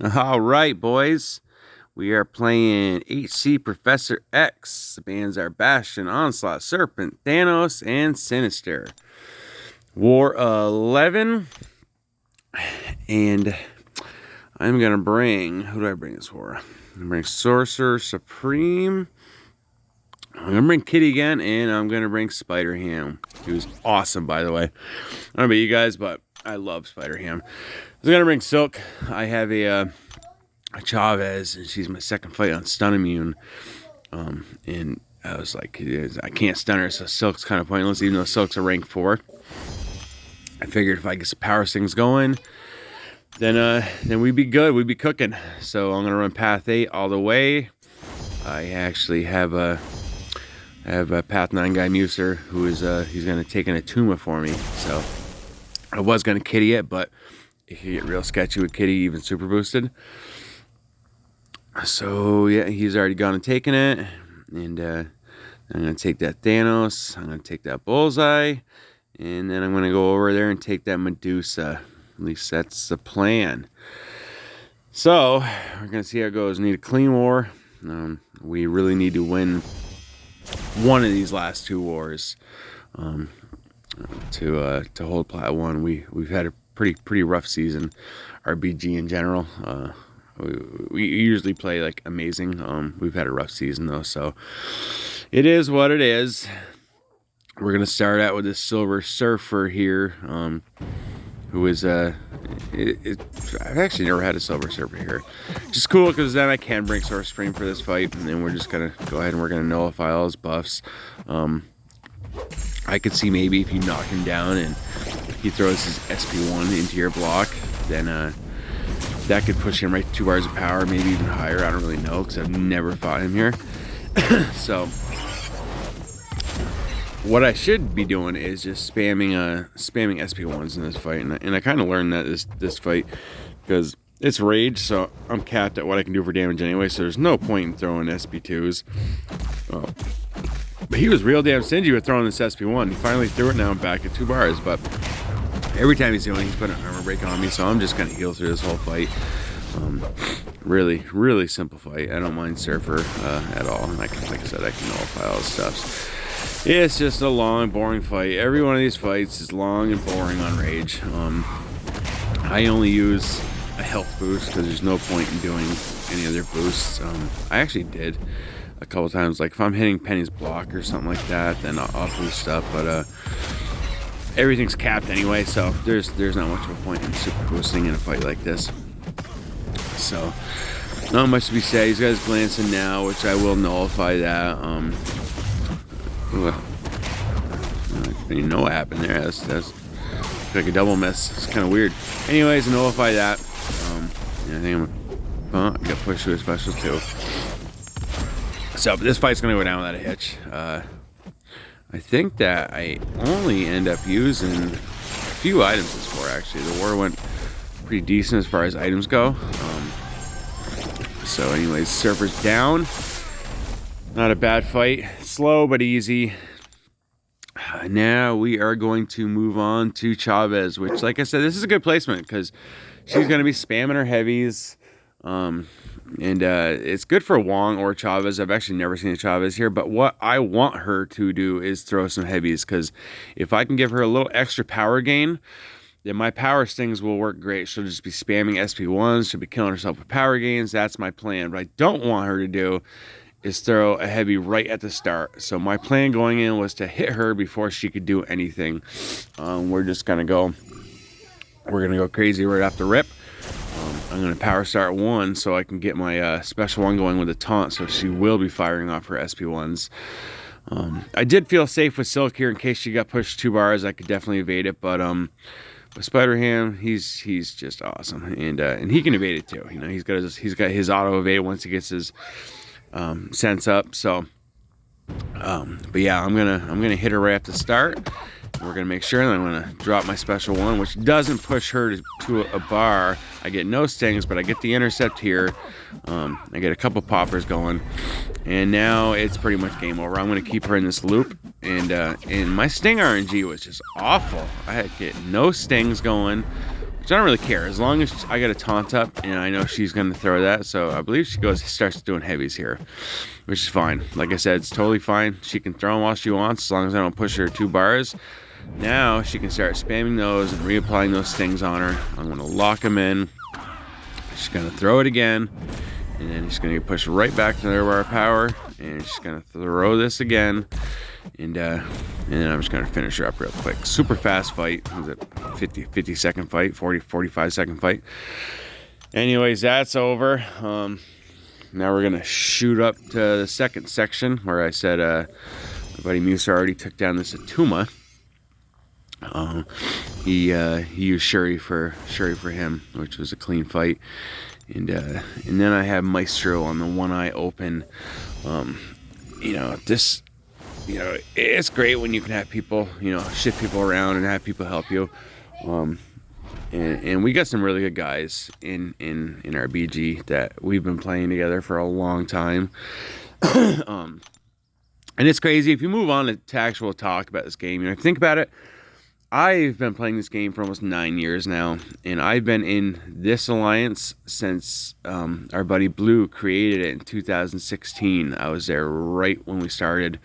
All right, boys. We are playing HC Professor X. The bands are Bastion, Onslaught, Serpent, Thanos, and Sinister. War 11. And I'm going to bring... Who do I bring this for? I'm going to bring Sorcerer Supreme. I'm going to bring Kitty again, and I'm going to bring Spider-Ham. He was awesome, by the way. I don't know about you guys, but I love Spider-Ham. I was going to bring Silk. I have a Chavez, and she's my second fight on Stun Immune. And I was like, I can't stun her, so Silk's kind of pointless, even though Silk's a rank 4. I figured if I get some power things going, then we'd be good. We'd be cooking. So I'm gonna run Path 8 all the way. I actually have a Path 9 guy Muser who is he's gonna take an Atuma for me. So I was gonna kitty it, but it could get real sketchy with kitty even super boosted. So yeah, he's already gone and taken it, and I'm gonna take that Thanos. I'm gonna take that Bullseye, and then I'm gonna go over there and take that Medusa. At least that's the plan. So we're gonna see how it goes. We need a clean war. We really need to win one of these last two wars to hold Plat 1. We've had a pretty rough season, RBG in general. We usually play like amazing. We've had a rough season though, so it is what it is. We're gonna start out with this Silver Surfer here, who is I've actually never had a Silver Surfer here. Just cool because then I can bring Source Supreme for this fight, and then we're just gonna go ahead and we're gonna nullify all his buffs. I could see maybe if you knock him down and he throws his SP1 into your block, then that could push him right to 2 bars of power, maybe even higher. I don't really know because I've never fought him here. So what I should be doing is just spamming SP1s in this fight, and I kind of learned that this fight because it's rage, so I'm capped at what I can do for damage anyway. So there's no point in throwing SP2s. But he was real damn stingy with throwing this SP1. He finally threw it. Now I'm back at 2 bars, but every time he's doing it, he's putting an armor break on me, so I'm just going to heal through this whole fight. Really simple fight. I don't mind Surfer at all. And like I said, I can nullify all this stuff. It's just a long, boring fight. Every one of these fights is long and boring on Rage. I only use a health boost because there's no point in doing any other boosts. I actually did a couple times. Like if I'm hitting Penny's block or something like that, then I'll boost up. But everything's capped anyway, so there's not much of a point in super boosting in a fight like this. So not much to be said. He's got his glancing now, which I will nullify that. I didn't even know what happened there. That's like a double miss. It's kind of weird. Anyways, nullify that. I think I got pushed to a special too. So this fight's gonna go down without a hitch. I think that I only end up using a few items this war, actually. The war went pretty decent as far as items go. So anyways, Surfer's down. Not a bad fight. Slow but easy. Now we are going to move on to Chavez, which, like I said, this is a good placement because she's going to be spamming her heavies. And it's good for Wong or Chavez. I've actually never seen a Chavez here, but what I want her to do is throw some heavies, because if I can give her a little extra power gain, then my power stings will work great. She'll just be spamming SP1s. She'll be killing herself with power gains. That's my plan. What I don't want her to do is throw a heavy right at the start. So my plan going in was to hit her before she could do anything. We're gonna go crazy right off the rip. I'm gonna power start 1 so I can get my special 1 going with a taunt, so she will be firing off her SP1s. I did feel safe with Silk here in case she got pushed 2 bars. I could definitely evade it, but with Spider-Ham, he's just awesome, and he can evade it too. You know, he's got his auto evade once he gets his sense up. So but yeah, I'm gonna hit her right at the start. We're gonna make sure, and I'm gonna drop my special 1, which doesn't push her to a bar. I get no stings, but I get the intercept here. I get a couple poppers going, and now it's pretty much game over. I'm gonna keep her in this loop, and my sting RNG was just awful. I had to get no stings going, which I don't really care as long as I got a taunt up and I know she's gonna throw that. So I believe she starts doing heavies here, which is fine. Like I said, it's totally fine. She can throw them while she wants as long as I don't push her 2 bars. Now she can start spamming those and reapplying those stings on her. I'm gonna lock them in. She's gonna throw it again, and then she's gonna push right back to their bar of power, and she's gonna throw this again, and then I'm just gonna finish her up real quick. Super fast fight. Was it 50 second fight, 45 second fight? Anyways, that's over. Now we're gonna shoot up to the second section where I said my buddy Musa already took down this Atuma. He used Shuri for him, which was a clean fight, and then I have Maestro on the one eye open. This, it's great when you can have people, shift people around and have people help you. And we got some really good guys in our BG that we've been playing together for a long time. And it's crazy if you move on to actual talk about this game. If you think about it. I've been playing this game for almost 9 years now, and I've been in this alliance since our buddy Blue created it in 2016. I was there right when we started,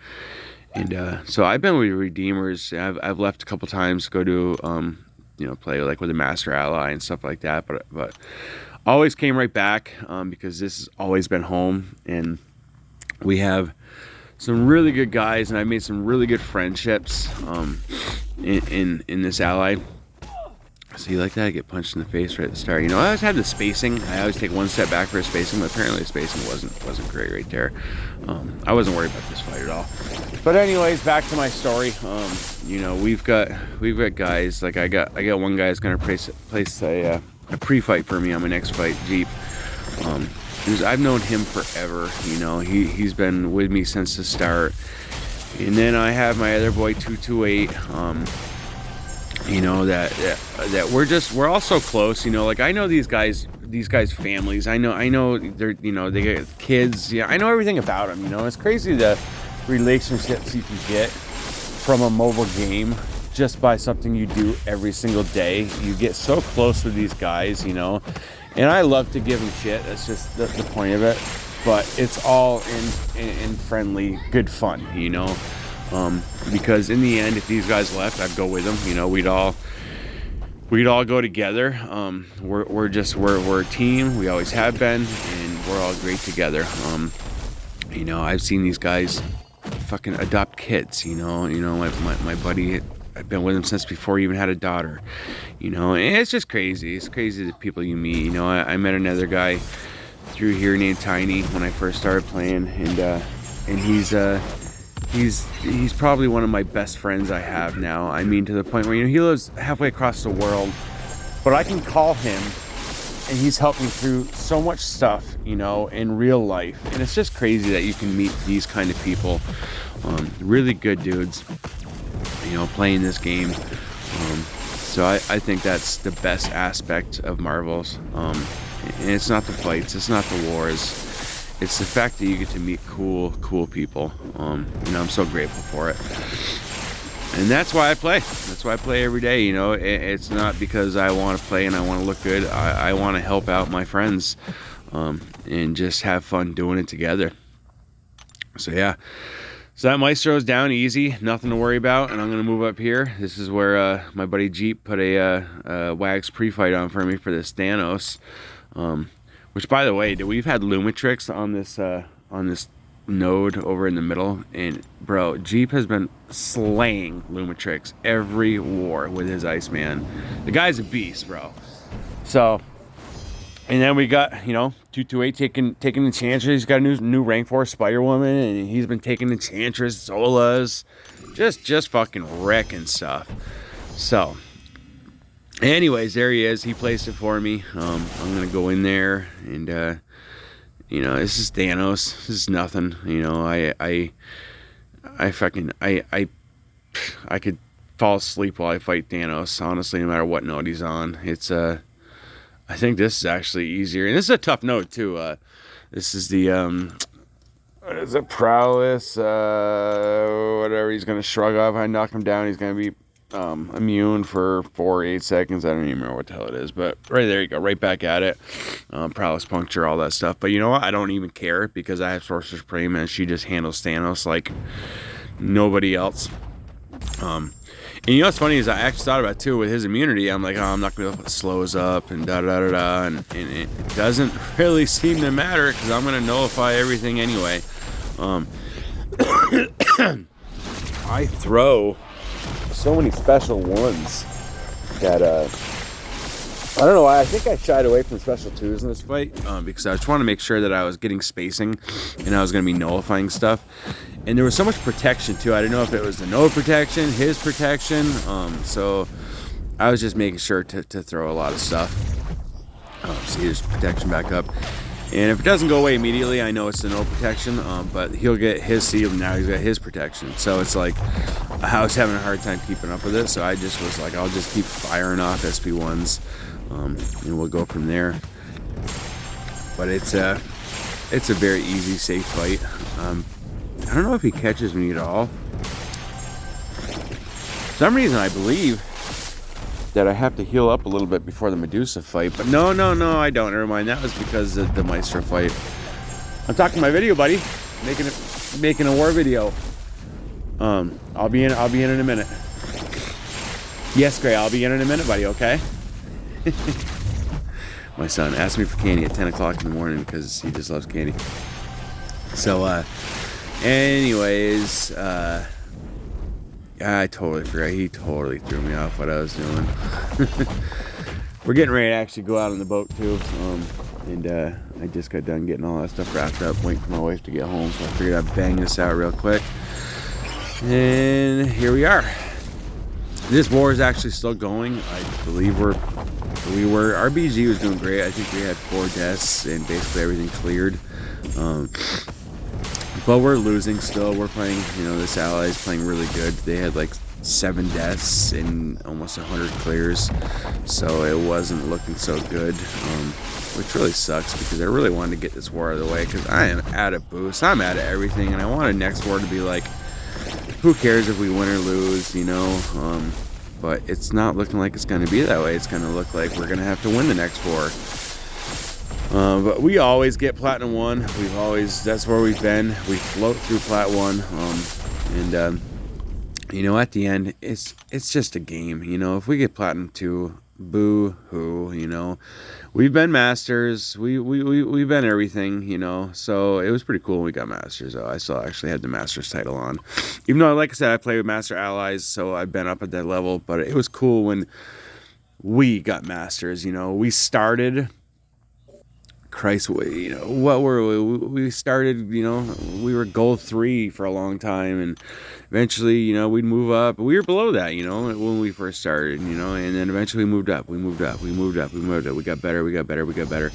and so I've been with Redeemers. I've left a couple times to go to play like with the Master Ally and stuff like that, but always came right back because this has always been home, and we have some really good guys, and I made some really good friendships in this ally. So you like that? I get punched in the face right at the start. I always had the spacing. I always take one step back for a spacing, but apparently the spacing wasn't great right there. I wasn't worried about this fight at all. But anyways, back to my story. We've got guys like I got one guy that's gonna place a pre-fight for me on my next fight, Jeep. I've known him forever. He's been with me since the start. And then I have my other boy 228. That we're all so close. Like I know these guys' families. I know they're they get kids. Yeah, I know everything about them. It's crazy the relationships you can get from a mobile game just by something you do every single day. You get so close with these guys. And I love to give them shit. That's just the point of it. But it's all in friendly, good fun, because in the end, if these guys left, I'd go with them. We'd all go together. We're a team. We always have been, and we're all great together. I've seen these guys fucking adopt kids. My buddy. I've been with him since before he even had a daughter, and it's just crazy. It's crazy the people you meet. I met another guy through here named Tiny when I first started playing, and he's probably one of my best friends I have now. I mean, to the point where he lives halfway across the world, but I can call him, and he's helped me through so much stuff, in real life. And it's just crazy that you can meet these kind of people, really good dudes. Playing this game. So I think that's the best aspect of Marvels. And it's not the fights, it's not the wars. It's the fact that you get to meet cool people. I'm so grateful for it. And that's why I play. That's why I play every day. It's not because I want to play and I want to look good. I want to help out my friends and just have fun doing it together. So yeah. So that Maestro's down easy, nothing to worry about, and I'm going to move up here. This is where my buddy Jeep put a Wags pre-fight on for me for this Thanos, which, by the way, we've had Lumitrix on this node over in the middle, and bro, Jeep has been slaying Lumitrix every war with his Iceman. The guy's a beast, bro. So, and then we got 228 taking the Enchantress. He's got a new rank 4 Spider Woman, and he's been taking the Enchantress, Zolas, just fucking wrecking stuff. So, anyways, there he is. He placed it for me. I'm gonna go in there, and this is Thanos. This is nothing. I could fall asleep while I fight Thanos. Honestly, no matter what node he's on, I think this is actually easier, and this is a tough node too. This is the what is it? Prowess. Whatever. He's gonna shrug off. I knock him down. He's gonna be immune for 8 seconds. I don't even remember what the hell it is, but right there you go, right back at it. Prowess puncture, all that stuff. But you know what? I don't even care because I have Sorcerer Supreme and she just handles Thanos like nobody else. And you know what's funny is I actually thought about it too with his immunity. I'm like, oh, I'm not gonna slow us up and da da da da, and it doesn't really seem to matter because I'm gonna nullify everything anyway. I throw so many special ones that I don't know why. I think I shied away from special 2s in this fight because I just wanted to make sure that I was getting spacing and I was going to be nullifying stuff. And there was so much protection too. I didn't know if it was the Nova protection, his protection. So I was just making sure to throw a lot of stuff. See, there's protection back up. And if it doesn't go away immediately, I know it's the no protection, but he'll get his shield, now he's got his protection. So it's like, I was having a hard time keeping up with it, so I just was like, I'll just keep firing off SP1s, and we'll go from there. But it's a very easy, safe fight. I don't know if he catches me at all. For some reason, I believe that I have to heal up a little bit before the Medusa fight, but no, I don't. Never mind. That was because of the Maestro fight. I'm talking my video, buddy. Making a war video. I'll be in in a minute. Yes, Gray. I'll be in a minute, buddy. Okay. My son asked me for candy at 10 o'clock in the morning because he just loves candy. So, anyways, I totally forgot. He totally threw me off what I was doing. We're getting ready to actually go out on the boat too. And I just got done getting all that stuff wrapped up, waiting for my wife to get home. So I figured I'd bang this out real quick. And here we are. This war is actually still going. I believe we were. RBG was doing great. I think we had 4 deaths and basically everything cleared. But we're losing still. We're playing, this ally is playing really good. They had like 7 deaths and almost 100 clears. So it wasn't looking so good, which really sucks because I really wanted to get this war out of the way because I am out of boost. I'm out of everything, and I wanted next war to be like, who cares if we win or lose, but it's not looking like it's going to be that way. It's going to look like we're going to have to win the next war. But we always get Platinum 1. That's where we've been. We float through Plat 1. At the end, it's just a game. If we get Platinum 2, boo-hoo, We've been Masters. We've been everything, So it was pretty cool when we got Masters, though. I still actually had the Masters title on. Even though, like I said, I play with Master Allies, so I've been up at that level. But it was cool when we got Masters, We started... Christ, what were we? We started, we were gold 3 for a long time, and eventually, we'd move up. We were below that, when we first started, and then eventually we moved up. We got better,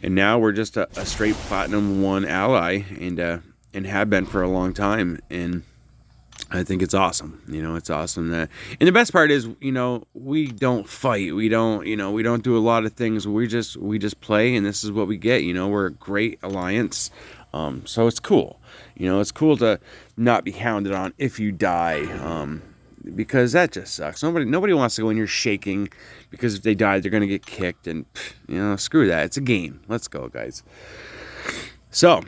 and now we're just a straight Platinum 1 ally, and have been for a long time, and I think it's awesome. It's awesome that, and the best part is, we don't fight. We don't do a lot of things. We just play, and this is what we get. We're a great alliance. So it's cool. It's cool to not be hounded on if you die. Because that just sucks. Nobody wants to go in here shaking because if they die, they're gonna get kicked, and screw that. It's a game. Let's go, guys. So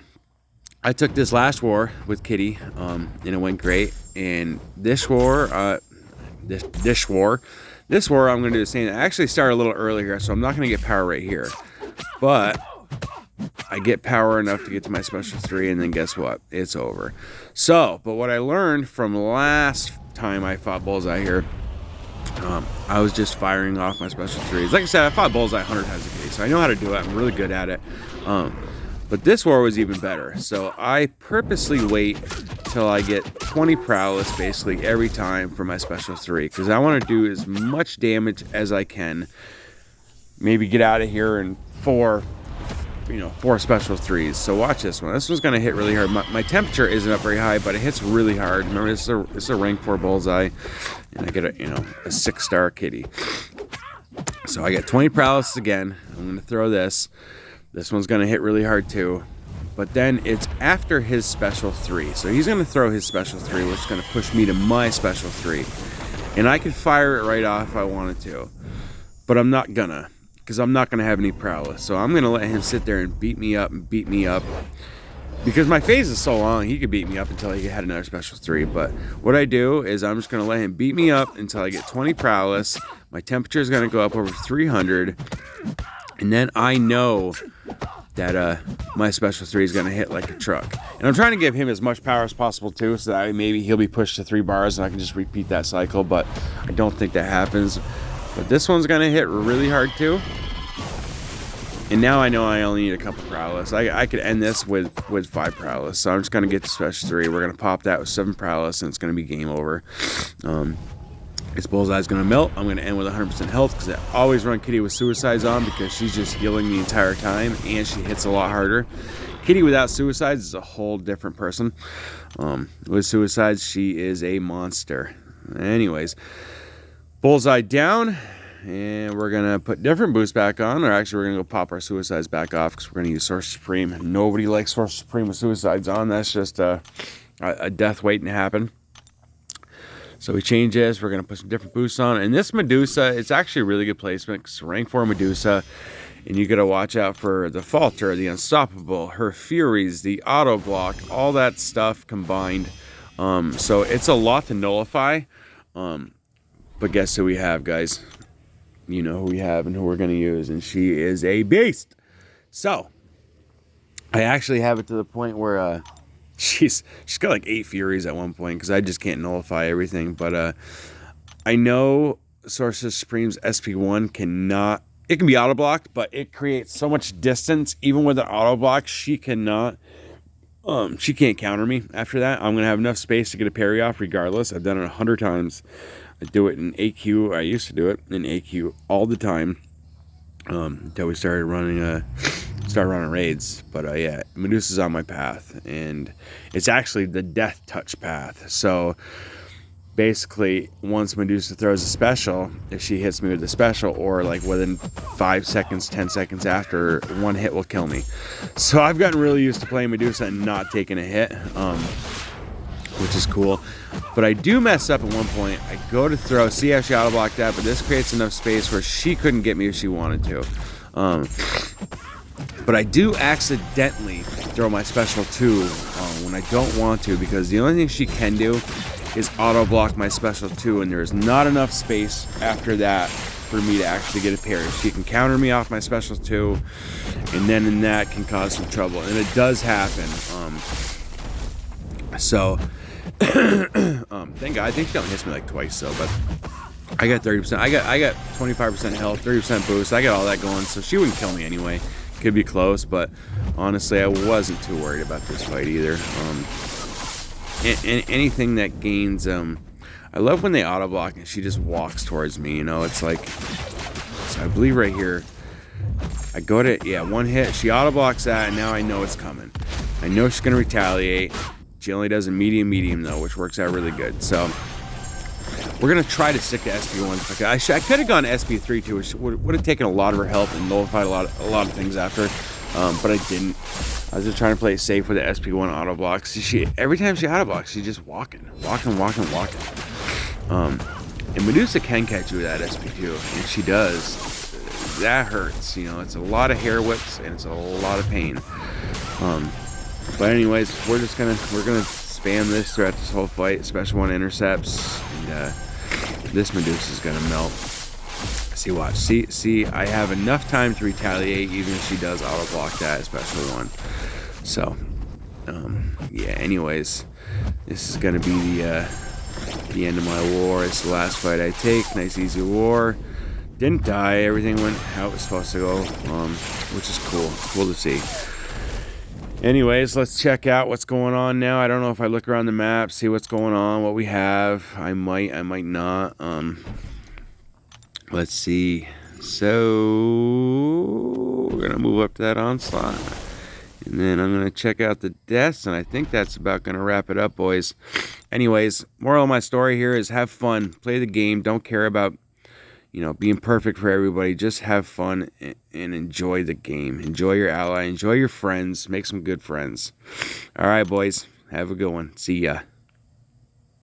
I took this last war with Kitty, and it went great. And this war, I'm going to do the same. I actually started a little earlier, so I'm not going to get power right here. But I get power enough to get to my special 3, and then guess what? It's over. So, but what I learned from last time I fought Bullseye here, I was just firing off my special 3s. Like I said, I fought Bullseye 100 times a day, so I know how to do it. I'm really good at it. But this war was even better. So I purposely wait till I get 20 prowess basically every time for my special 3. Because I want to do as much damage as I can. Maybe get out of here in 4 special 3s. So watch this one. This one's going to hit really hard. My temperature isn't up very high, but it hits really hard. Remember, it's a rank 4 Bullseye. And I get a 6-star Kitty. So I get 20 prowess again. I'm going to throw this. This one's going to hit really hard too. But then it's after his special 3. So he's going to throw his special 3, which is going to push me to my special 3. And I could fire it right off if I wanted to. But I'm not gonna. Because I'm not gonna have any prowess. So I'm gonna let him sit there and beat me up and beat me up. Because my phase is so long, he could beat me up until he had another special 3. But what I do is I'm just going to let him beat me up until I get 20 prowess. My temperature is going to go up over 300. And then I know that my special 3 is going to hit like a truck. And I'm trying to give him as much power as possible too, so that maybe he'll be pushed to 3 bars and I can just repeat that cycle. But I don't think that happens. But this one's going to hit really hard too. And now I know I only need a couple prowess. I could end this with 5 prowess. So I'm just going to get to special 3. We're going to pop that with 7 prowess, and it's going to be game over. His bullseye's going to melt. I'm going to end with 100% health because I always run Kitty with suicides on because she's just healing the entire time, and she hits a lot harder. Kitty without suicides is a whole different person. With suicides, she is a monster. Anyways, bullseye down. And we're going to put different boosts back on. Or actually, we're going to go pop our suicides back off because we're going to use Sorcerer Supreme. Nobody likes Sorcerer Supreme with suicides on. That's just a death waiting to happen. So we change this. We're going to put some different boosts on. And this Medusa, it's actually a really good placement. It's rank 4 Medusa. And you got to watch out for the Falter, the Unstoppable, her Furies, the Auto Block, all that stuff combined. So it's a lot to nullify. But guess who we have, guys? You know who we have and who we're going to use, and she is a beast. So I actually have it to the point where she's got like 8 Furies at one point because I just can't nullify everything. But I know Sorcerer Supreme's SP1 cannot. It can be auto blocked, but it creates so much distance. Even with an auto block, she cannot. She can't counter me after that. I'm gonna have enough space to get a parry off regardless. I've done it 100 times. I do it in AQ. I used to do it in AQ all the time until we started running raids. But yeah, Medusa's on my path, and it's actually the death touch path. So basically, once Medusa throws a special, if she hits me with the special, or like within 5 seconds, 10 seconds after, one hit will kill me. So I've gotten really used to playing Medusa and not taking a hit, which is cool. But I do mess up at one point. I go to throw, see how she auto blocked that, but this creates enough space where she couldn't get me if she wanted to. But I do accidentally throw my special 2 when I don't want to, because the only thing she can do is auto block my special 2, and there's not enough space after that for me to actually get a parry. She can counter me off my special 2, and then in that can cause some trouble, and it does happen. Thank God. I think she don't hit me like twice, though, but I got 30%. I got 25% health, 30% boost. I got all that going, so she wouldn't kill me anyway. Could be close, but honestly, I wasn't too worried about this fight either. And anything that gains, I love when they auto block and she just walks towards me. You know, it's like, so I believe right here, I go to, yeah, one hit. She auto blocks that, and now I know it's coming. I know she's gonna retaliate. She only does a medium though, which works out really good. So we're gonna try to stick to SP1. I could have gone to SP3 too, which would have taken a lot of her health and nullified a lot of things after, but I didn't. I was just trying to play it safe with the SP1 auto blocks. Every time she auto blocks, she's just walking. And Medusa can catch you with that SP2, and she does. That hurts, you know. It's a lot of hair whips and it's a lot of pain. But anyways, we're gonna spam this throughout this whole fight. Special 1 intercepts, and this Medusa's gonna melt. See, watch. See, I have enough time to retaliate, even if she does auto block that special 1. So, yeah. Anyways, this is gonna be the end of my war. It's the last fight I take. Nice, easy war. Didn't die. Everything went how it was supposed to go, which is cool. It's cool to see. Anyways, let's check out what's going on now. I don't know if I look around the map, see what's going on, what we have. I might not. Let's see. So we're gonna move up to that onslaught, and then I'm gonna check out the deaths, and I think that's about gonna wrap it up, boys. Anyways, moral of my story here is have fun, play the game, don't care about, you know, being perfect for everybody. Just have fun and enjoy the game. Enjoy your ally, enjoy your friends, make some good friends. All right, boys, have a good one. See ya.